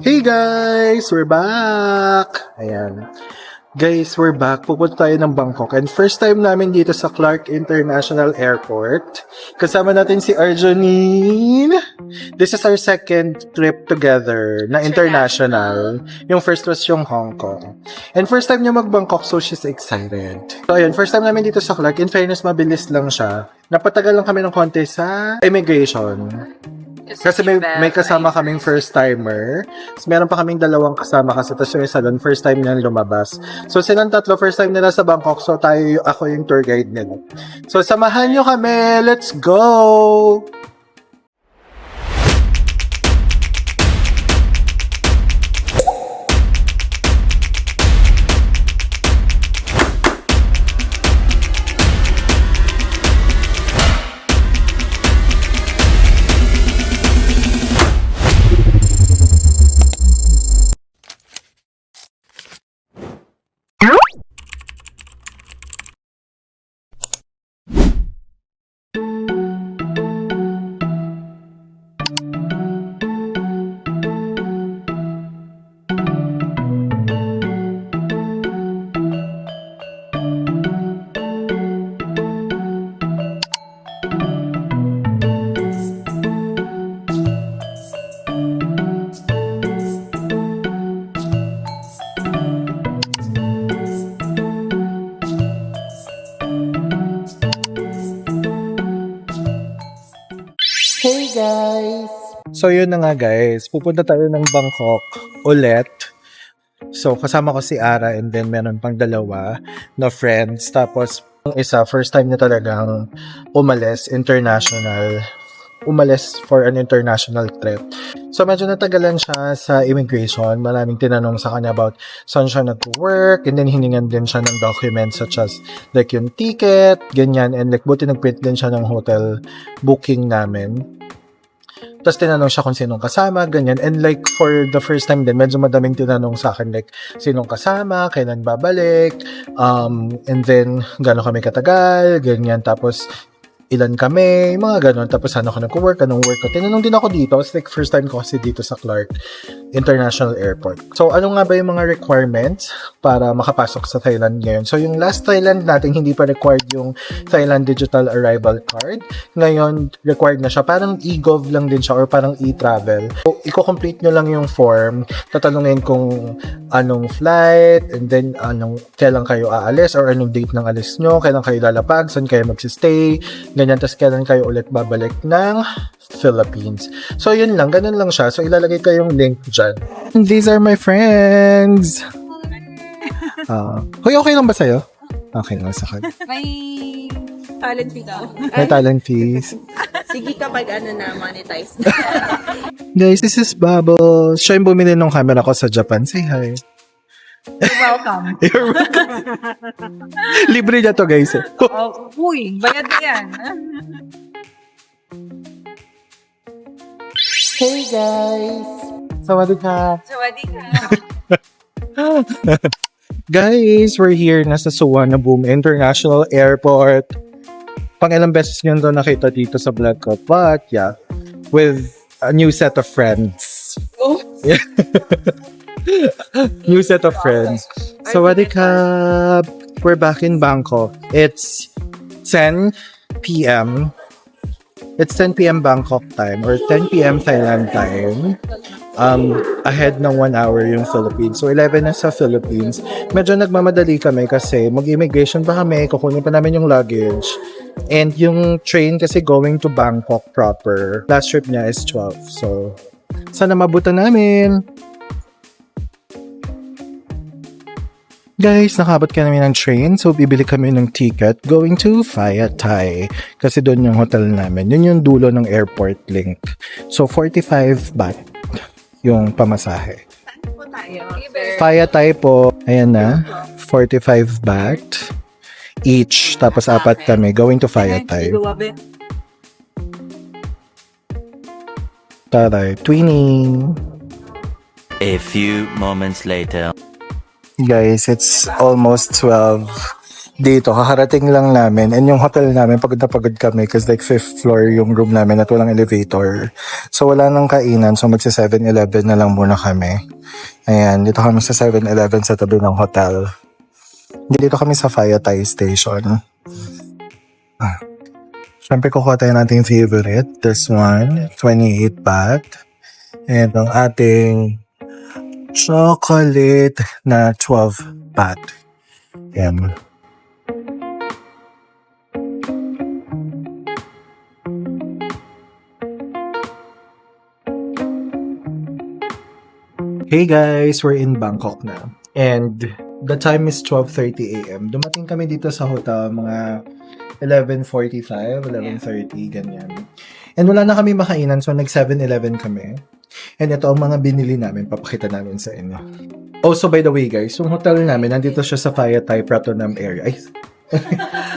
Hey guys! We're back! Ayan. Guys, we're back. Pupunta tayo ng Bangkok. And first time namin dito sa Clark International Airport. Kasama natin si Arjonine. This is our second trip together na international. Yung first was yung Hong Kong. And first time niya mag-Bangkok, so she's excited. So ayun, first time namin dito sa Clark. In fairness, mabilis lang siya. Napatagal lang kami ng konti sa immigration. Kasi may kasama kaming first timer. So, meron pa kaming dalawang kasama kasi tapos yung isa doon, first time nilang lumabas. So silang tatlo, first time nila sa Bangkok. So ako yung tour guide nila. So samahan nyo kami. Let's go! Hey guys! So yun na nga guys, pupunta tayo ng Bangkok ulit. So kasama ko si Ara and then meron pang dalawa na friends. Tapos yung isa, first time na talagang umalis for an international trip. So medyo natagalan siya sa immigration. Maraming tinanong sa kanya about saan siya nag-work, and then hiningan din siya ng documents such as like yung ticket, ganyan, and like buti nag-print din siya ng hotel booking namin. Tapos tinanong siya kung sinong kasama, ganyan. And like for the first time din, medyo madaming tinanong sa akin like sinong kasama, kailan babalik, and then gano'n kami katagal, ganyan. Tapos ilan kami, mga ganon. Tapos ano ako nag-work, anong work ko. Tinanong din ako dito. It's like first time ko kasi dito sa Clark International Airport. So ano nga ba yung mga requirements para makapasok sa Thailand ngayon? So yung last Thailand natin, hindi pa required yung Thailand Digital Arrival Card. Ngayon, required na siya. Parang e-gov lang din siya or parang e-travel. So i-complete nyo lang yung form. Tatanungin kung anong flight, and then kailan kayo aalis or anong date ng alis nyo, kailan kayo lalapag, saan kayo magsistay, ganyan, tas kailan kayo ulit babalik ng Philippines. So yun lang, ganun lang siya. So ilalagay ko yung link dyan. These are my friends! Hoy, okay lang ba sa'yo? Okay lang sa kanya. May talent fee daw. May talent fees. Sige kapag na monetize na. Guys, this is Bubbles. Siya yung bumili ng camera ko sa Japan. Say hi. You're welcome. You're welcome. Libre niya to guys. Uy, bayad na yan. Hey guys! Sawadee-ka! Sawadee-ka. Guys, we're here na sa Suvarnabhumi International Airport. Pang-ilang beses nyo to nakita dito sa vlog ko. But yeah, with a new set of friends. Oh. Yeah. New set of friends. Sawadee-ka! We're back in Bangkok. It's 10 p.m. It's 10 p.m. Bangkok time or 10 p.m. Thailand time. Ahead ng 1 hour yung Philippines. So 11 na sa Philippines. Medyo nagmamadali kami kasi mag-immigration pa kami, kukunin pa namin yung luggage. And yung train kasi going to Bangkok proper, last trip niya is 12. So sana mabutan namin. Guys, nakabot ka namin ng train, so bibili kami ng ticket going to Phaya Thai. Kasi doon yung hotel namin. Yun yung dulo ng airport link. So, 45 baht yung pamasahe. Saan po tayo? Phaya Thai po, ayan na, 45 baht each. Tapos apat kami going to Phaya Thai. Taray, twinning. A few moments later. Guys, it's almost 12 dito, kakarating lang namin. And yung hotel namin, pagod na pagod kami kasi like 5th floor yung room namin at walang elevator. So wala nang kainan. So magsa 7-Eleven na lang muna kami. Ayan, dito kami sa 7-Eleven sa tabi ng hotel. Dito kami sa Phaya Thai Station. Siyempre kukuha tayo natin yung favorite. This one, 28 baht. And ang ating chocolate na 12 baht. Ayan. Hey guys, we're in Bangkok na. And the time is 12:30 a.m. Dumating kami dito sa hotel mga 11:45, 11:30, ganyan. And wala na kami makainan, so nag 7-Eleven kami. And ito ang mga binili namin, papakita namin sa inyo. Also, by the way guys, yung hotel namin, nandito siya sa Phaya Thai Pratunam area. Ay,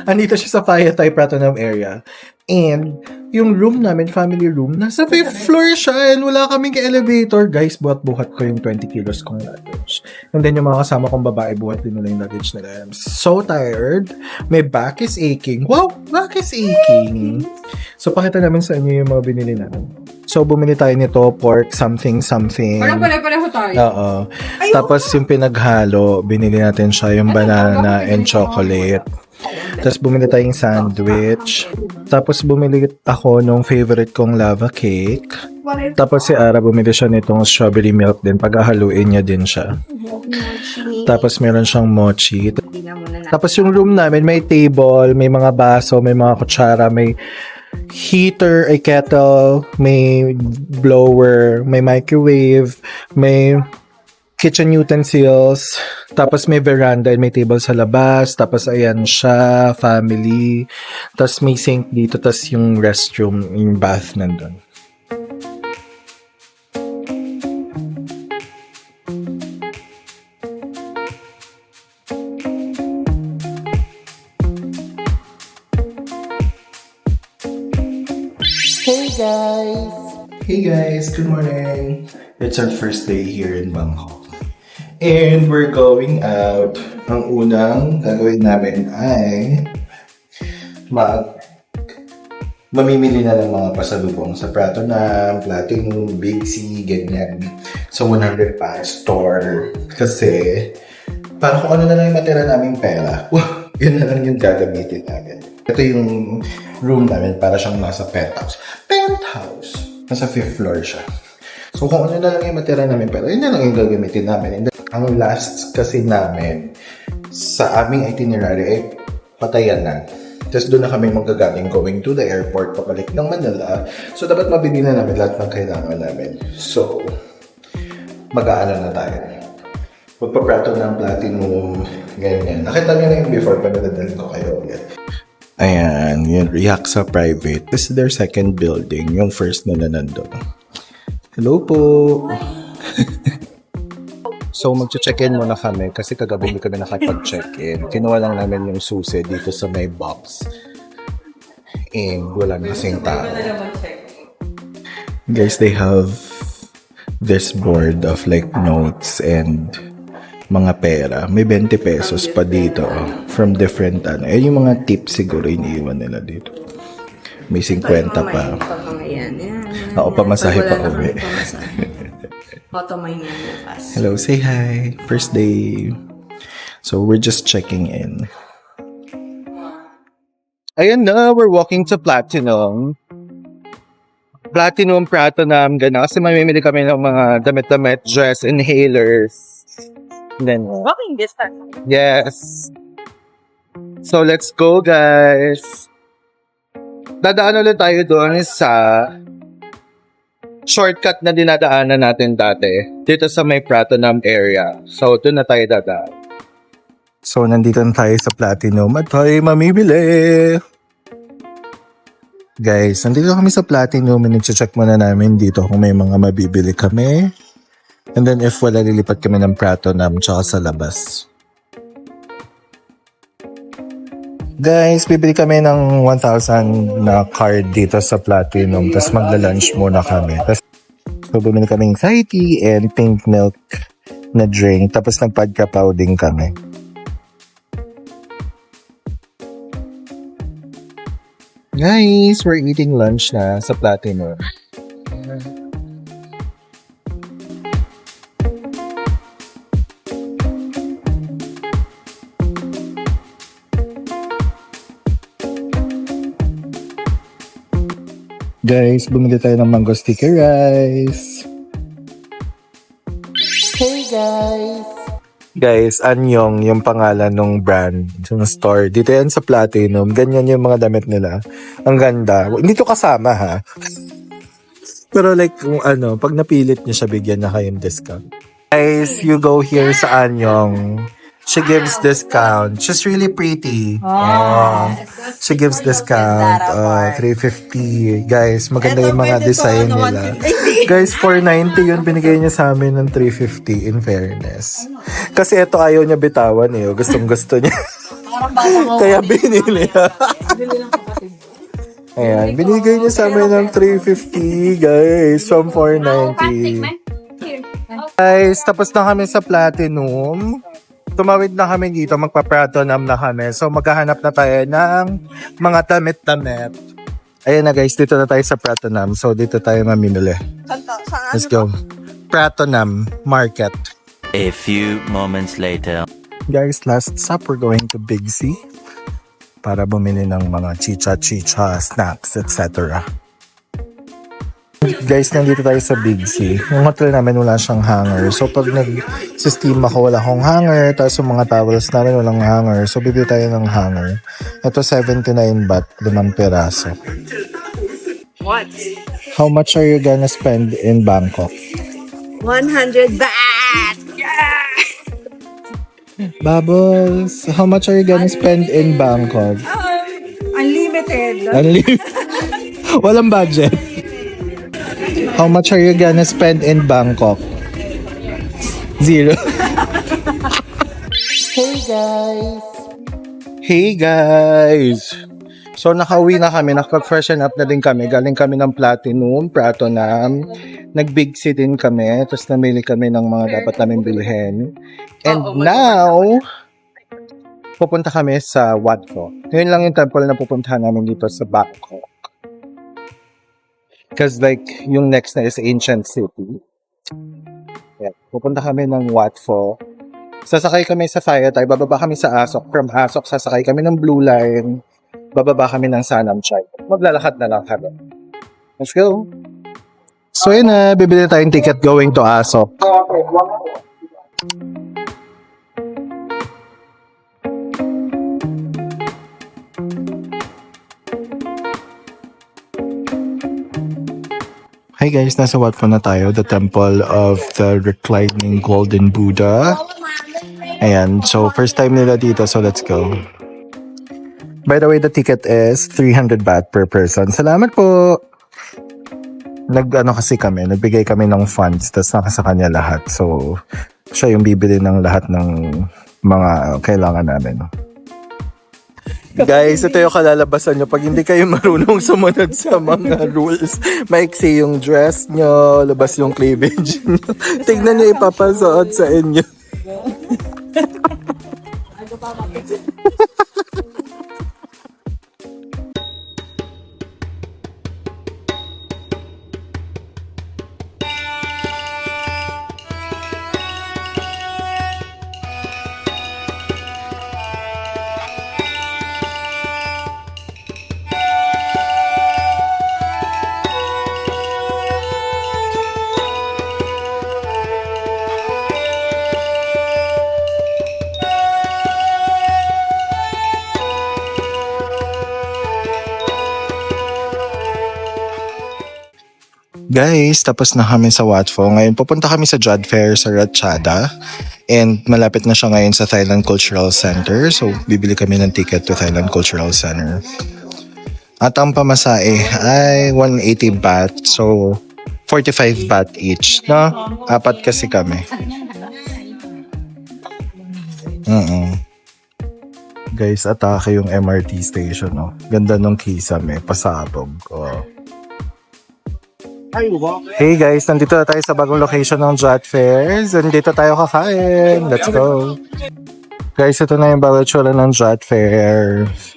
andito siya sa Phaya Thai Pratunam area. And yung room namin, family room, nasa 5th floor siya and wala kaming elevator. Guys, buhat-buhat ko yung 20 kilos kong luggage. And then yung mga kasama kong babae, buhat din nila yung luggage nila. I'm so tired. My back is aching. Wow, back is aching. So, pakita namin sa inyo yung mga binili namin. So, bumili tayo nito, pork something. Parang pare-pareho tayo. Oo. Tapos yung pinaghalo, binili natin siya yung banana and chocolate. Tapos bumili tayong sandwich. Tapos bumili ako nung favorite kong lava cake. Tapos si Ara bumili siya nitong strawberry milk din. Paghahaluin niya din siya. Tapos meron siyang mochi. Tapos yung room namin may table, may mga baso, may mga kutsara, may heater, a kettle, may blower, may microwave, may kitchen utensils, tapos may veranda and may table sa labas, tapos ayan siya, family, tapos may sink dito, tapos yung restroom, yung bath nandun. Hey guys, good morning! It's our first day here in Bangkok. And we're going out. Ang unang gagawin namin ay mamimili na ng mga pasalubong sa Pratunam, Platinum, Big C, ganyan. Sa 100 pa store. Kasi, para kung ano na lang yung matira naming pera, yun na lang yung gagamitin namin. Ito yung room namin para siyang nasa penthouse. Penthouse! Nasa 5th floor siya. So, kung ano na lang yung matira namin pera, yun na lang yung gagamitin namin. And ang last kasi namin sa aming itinerary ay Patayan na. Tapos doon na kami magagaling going to the airport pabalik ng Manila. So dapat mabili na namin lahat ng kailangan namin. So mag-aano na tayo. Magpaprato ng Platinum, ganyan. Nakita niyo na yung before pa nadadalhin ko kayo. Ayan, yun, React sa private. This is their second building. Yung first nila nandun. Hello po! So, mag-check-in muna kami kasi kagabi hindi kami nakapag-check-in. Kinuha lang namin yung susi dito sa may box. And wala na kasing tao. Guys, they have this board of like notes and mga pera. May 20 pesos pa dito from different ano. Eh, yung mga tips siguro iniiwan nila dito. May 50 pa. Oo, pamasahe pa uwi. Hello, say hi. First day. So, we're just checking in. Ayan na, we're walking to Platinum. Platinum, Pratunam, gano'n. Kasi mamimili kami ng mga damit-damit, dress, inhalers. Then, Walking distance. yes. So, let's go, guys. Dadaan ulit tayo doon sa shortcut na dinadaanan natin dati dito sa may Pratunam area. So, doon na tayo dadaan. So, nandito na tayo sa Platinum at tayo mamimili. Guys, nandito kami sa Platinum and nag-check muna namin dito kung may mga mabibili kami. And then, if wala, lilipat kami ng Pratunam tsaka sa labas. Guys, bibili kami ng 1,000 na card dito sa Platinum. Tapos magla-lunch muna kami. Tapos bumili kaming Thai tea and pink milk na drink. Tapos nagpadkapaw din kami. Guys, we're eating lunch na sa Platinum. Guys, bumili tayo ng mango sticky rice. Hey guys! Guys, Anyong yung pangalan ng brand, yung store. Dito yan sa Platinum. Ganyan yung mga damit nila. Ang ganda. Hindi to kasama ha. Pero like, kung ano, pag napilit niyo siya, bigyan na kayong discount. Guys, you go here sa Anyong. She gives discount. She's really pretty. Oh. She gives discount. 350. Guys, maganda yung mga design nila. Guys, 490 yun. Binigay niya sa amin ng 350 in fairness. Kasi ito ayaw niya bitawan eh. Gustong gusto niya. Kaya binili. Ayan, binigay niya sa amin ng 350 guys. From 490. Guys, tapos na kami sa Platinum. Tumawid na kami dito, magpa-Platinum na kami. So, maghahanap na tayo ng mga damit-damit. Ayan na guys, dito na tayo sa Platinum. So, dito tayo mamimili. Let's go. Platinum Market. A few moments later. Guys, last stop, we're going to Big C para bumili ng mga chicha-chicha, snacks, etc. Guys, nandito tayo sa Big C. Yung hotel namin wala siyang hanger. So, pag nag-steam ako, wala akong hanger. Tapos yung mga towels namin walang hanger. So, bibili tayo ng hanger. Ito, 79 baht, 5 peraso. What? How much are you gonna spend in Bangkok? 100 baht! Yeah! Bubbles, how much are you gonna spend in Bangkok? Unlimited. Walang budget. How much are you gonna spend in Bangkok? 0. Hey guys! Hey guys! So nakauwi na kami, nakapag-freshen up na din kami. Galing kami ng Platinum. Nag-Big C din kami. Tapos namili kami ng mga dapat namin bilhin. And now, pupunta kami sa Wat Pho. Yun lang yung temple na pupuntahan namin dito sa Bangkok. Because like, yung next na is Ancient City. Yeah, pupunta kami ng Wat Pho. Sasakay kami sa Phayatay, bababa kami sa Asok. From Asok, sasakay kami ng Blue Line. Bababa kami ng Sanam Chai. Maglalakad na lang kami. Let's go! So yun na, bibili tayong ticket going to Asok. Hi guys, nasa Wat Pho na tayo, the Temple of the Reclining Golden Buddha. Ayan, so first time nila dito, so let's go. By the way, the ticket is 300 baht per person. Salamat po! Nagbigay kami ng funds, tapos nakasa kanya lahat. So, siya yung bibili ng lahat ng mga kailangan namin. Guys, ito yung kalalabasan nyo. Pag hindi kayo marunong sumunod sa mga rules, maiksi yung dress nyo, labas yung cleavage nyo. Tignan nyo ipapasuot sa inyo. Guys, tapos na kami sa Wat Pho. Ngayon, pupunta kami sa Jodd Fair sa Ratchada. And malapit na siya ngayon sa Thailand Cultural Center. So, bibili kami ng ticket to Thailand Cultural Center. At ang pamasahe ay 180 baht. So, 45 baht each. No? 4 kasi kami. Guys, atake yung MRT station. No? Ganda nung kisame. Pasabog. Oh. Hey guys, nandito na tayo sa bagong location ng Jodd Fairs. And dito tayo kakain. Let's go. Guys, ito na yung bagong tsura ng Jodd Fairs.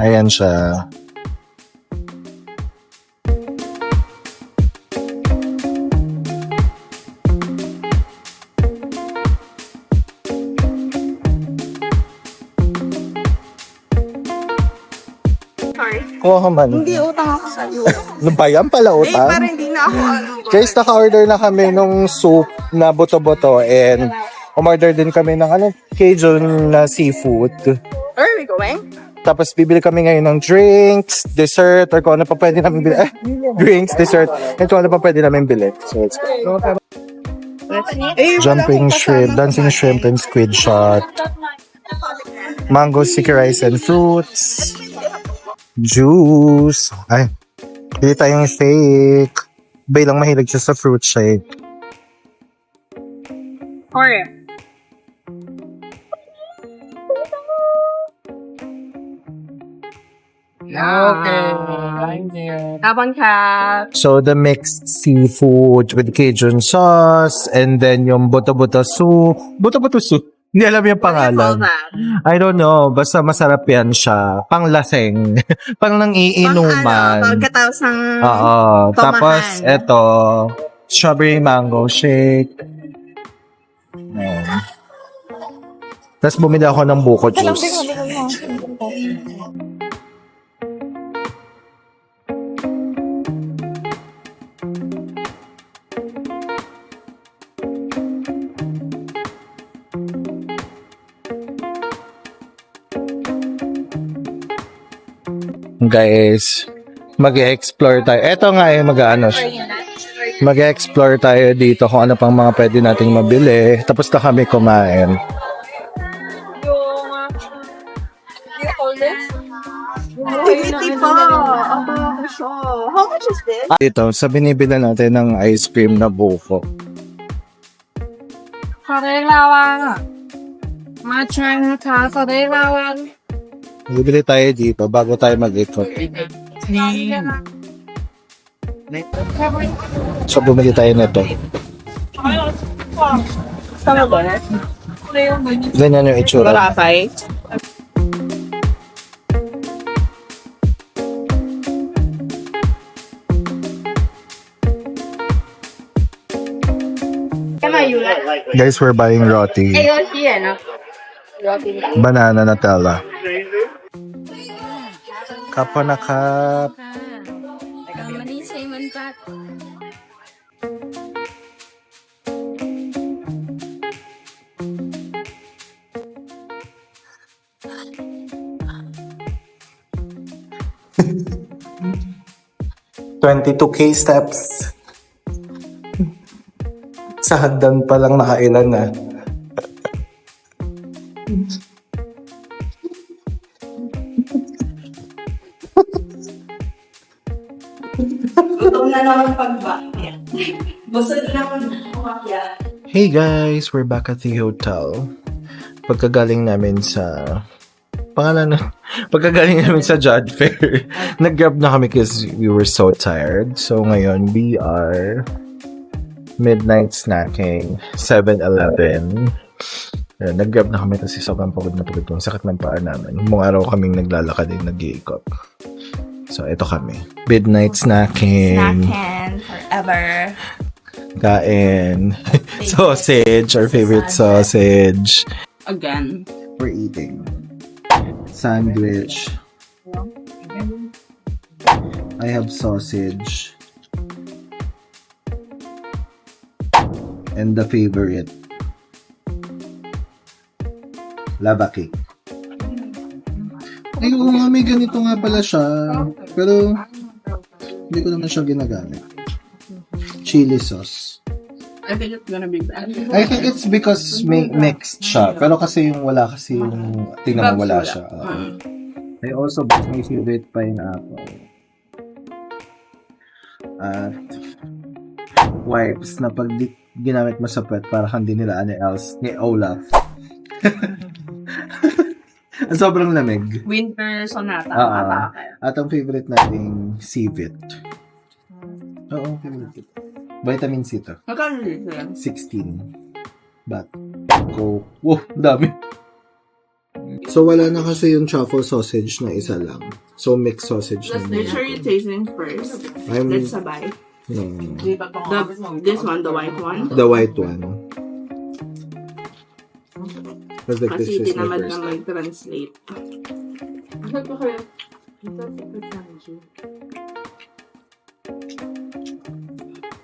Ayan siya. Kuha ka man. Hindi, utang ako sa'yo. Ano ba yan pala Eh, utang? parang hindi na ako ano. Guys, naka-order na kami nung soup na buto-buto and umorder din kami ng Cajun na seafood. Where are we going? Tapos bibili kami ngayon ng drinks, dessert, or kung ano pa pwede namin bili. Drinks, dessert, and kung ano pa pwede namin bili. So, let's go. Jumping shrimp, dancing shrimp, and squid shot. Mango sticky rice and fruits. Juice. Ay, bili tayong shake. Bay lang mahilig siya sa fruit shake. Korea. Okay. Tapon ka. So, the mixed seafood with Cajun sauce, and then yung buto-buto soup. Buto-buto soup? Hindi alam yung pangalan. I don't know. Basta masarap yan siya. Panglaseng. Pang nang iinuman. Pagkatapos ng Oo. tomahan. Tapos, eto, strawberry mango shake. Ayan. Tapos bumili ako ng buko juice. Guys, mag-explore tayo. Eto nga mag-ano mag-explore tayo dito kung ano pang mga pwede nating mabili. Tapos na kami kumain. Quality po. Aba, siya. How much is this? Dito, sa binibili natin ng ice cream na buko. Bibili tayo dito bago tayo mag-ikot. So, bumili tayo nito. Tama ba? Ganyan yung itsura. Barafay. Guys, we're buying roti. Banana Nutella. Kapwa na kap. $22K steps. Sa hagdan pa lang nakailan na. Gutom na naman pagbakya. Busog naman pagbakya. Hey guys, we're back at the hotel. Pagkagaling namin sa pagkagaling namin sa Judge Fair, nag-grab na kami because we were so tired. So ngayon, we are midnight snacking, 7-Eleven. Nag-grab na kami kasi sobrang pagod na pagod. Ang sakit ng paa namin. Mung araw kaming naglalakad din, nag-iikot. So, ito kami. Midnight snacking. Snacking forever. Kain. Sausage, our favorite sausage. Again. We're eating. Sandwich. I have sausage. And the favorite. Lava cake. Ay, oo nga, may ganito nga pala siya. Pero, hindi ko naman siya ginagamit. Chili sauce. I think it's gonna be bad. I think it's because may mixed siya. Pero kasi yung wala kasi yung tingnan mo wala siya. I also bought my favorite pineapple. At wipes na pag ginamit mo sa pet para hindi nila ano else ni Olaf. Sobrang lamig. Winter sonata. At ang favorite nating Civit. Oo, favorite. Vitamin C to. Magkano dito yan? 16. But, Coke. Wow, dami. So, wala na kasi yung truffle sausage na isa lang. So, mixed sausage na Make sure you tasting first. I'm, Let's sabay. no, This one, the white one. the white one. That's like Kasi this is my tinamad first. na mag-translate.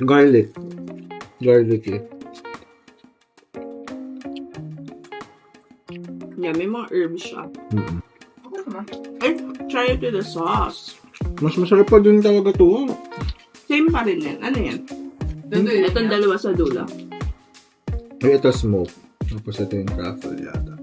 Garlic. Garlicky. Yeah, may mga herbs siya. Mm-mm. Ay, try it with the sauce. Mas masarap pa din talaga to. Same pa rin yan. Ano yan? Itong dalawa sa dulo. Ay, ito smoke. Tapos ito yung truffle yata.